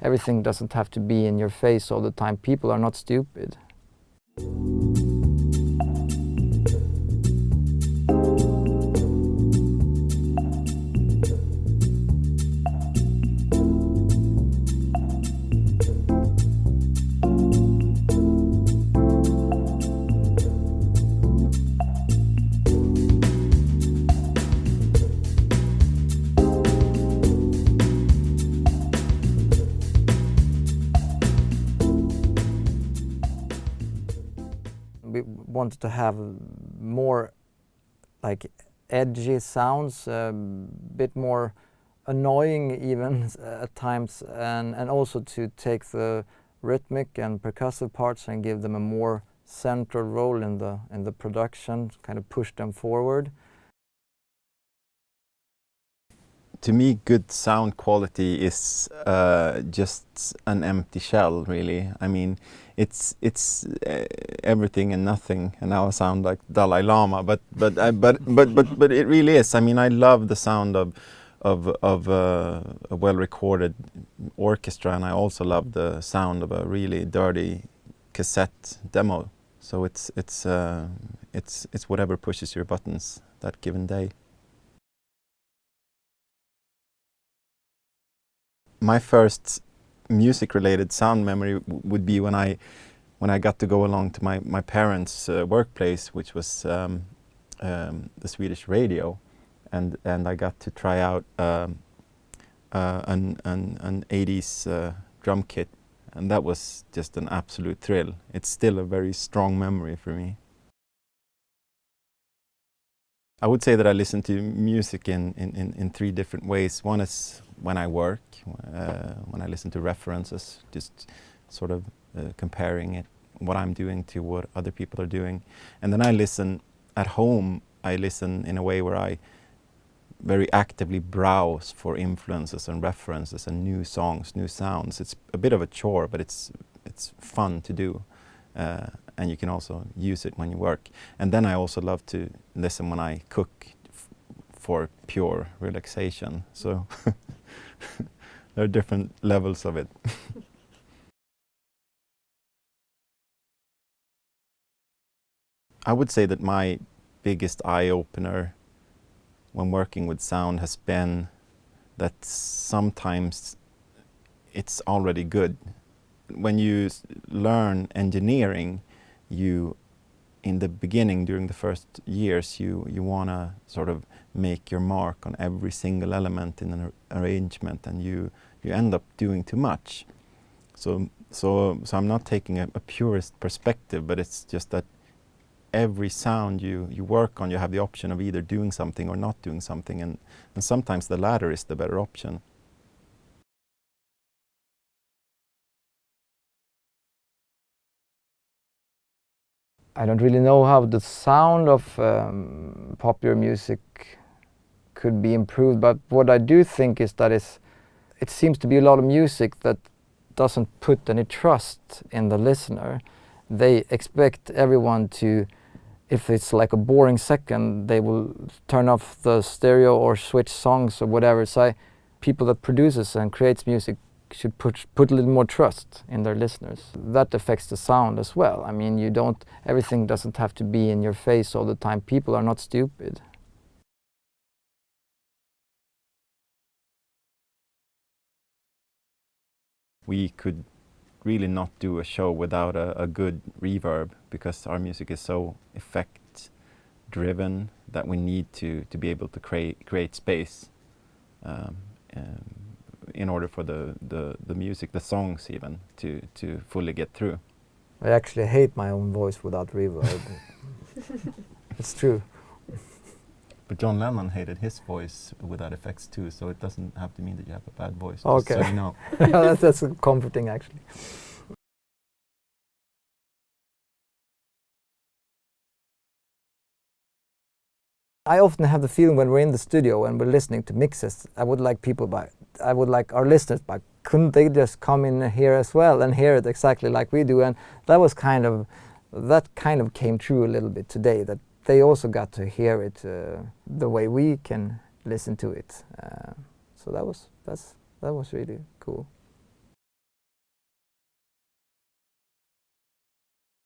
everything doesn't have to be in your face all the time. People are not stupid. We wanted to have more like edgy sounds, a bit more annoying even at times, and also to take the rhythmic and percussive parts and give them a more central role in the production, kind of push them forward. To me, good sound quality is just an empty shell, really. I mean, it's everything and nothing, and now I sound like Dalai Lama, but it really is. I mean, I love the sound of a well-recorded orchestra, and I also love the sound of a really dirty cassette demo. So it's whatever pushes your buttons that given day. My first music-related sound memory would be when I got to go along to my parents' workplace, which was the Swedish radio, and I got to try out an 80s drum kit, and that was just an absolute thrill. It's still a very strong memory for me. I would say that I listen to music in three different ways. One is when I work, when I listen to references, just sort of comparing it, what I'm doing to what other people are doing. And then I listen at home. I listen in a way where I very actively browse for influences and references and new songs, new sounds. It's a bit of a chore, but it's fun to do. And you can also use it when you work. And then I also love to listen when I cook for pure relaxation. So there are different levels of it. I would say that my biggest eye-opener when working with sound has been that sometimes it's already good. When you learn engineering, in the beginning, during the first years, you want to sort of make your mark on every single element in an arrangement, and you end up doing too much. So I'm not taking a purist perspective, but it's just that every sound you work on, you have the option of either doing something or not doing something, and sometimes the latter is the better option. I don't really know how the sound of popular music could be improved, but what I do think is that it seems to be a lot of music that doesn't put any trust in the listener. They expect everyone to, if it's like a boring second, they will turn off the stereo or switch songs or whatever. So people that produces and creates music should put a little more trust in their listeners. That affects the sound as well. I mean, everything doesn't have to be in your face all the time. People are not stupid. We could really not do a show without a good reverb, because our music is so effect-driven that we need to be able to create space in order for the music, the songs even, to fully get through. I actually hate my own voice without reverb. It's true. But John Lennon hated his voice without effects too, so it doesn't have to mean that you have a bad voice. Okay. Just so you know. That's comforting, actually. I often have the feeling when we're in the studio and we're listening to mixes, I would like our listeners, but couldn't they just come in here as well and hear it exactly like we do? And that kind of came true a little bit today, that they also got to hear it the way we can listen to it. So that was really cool.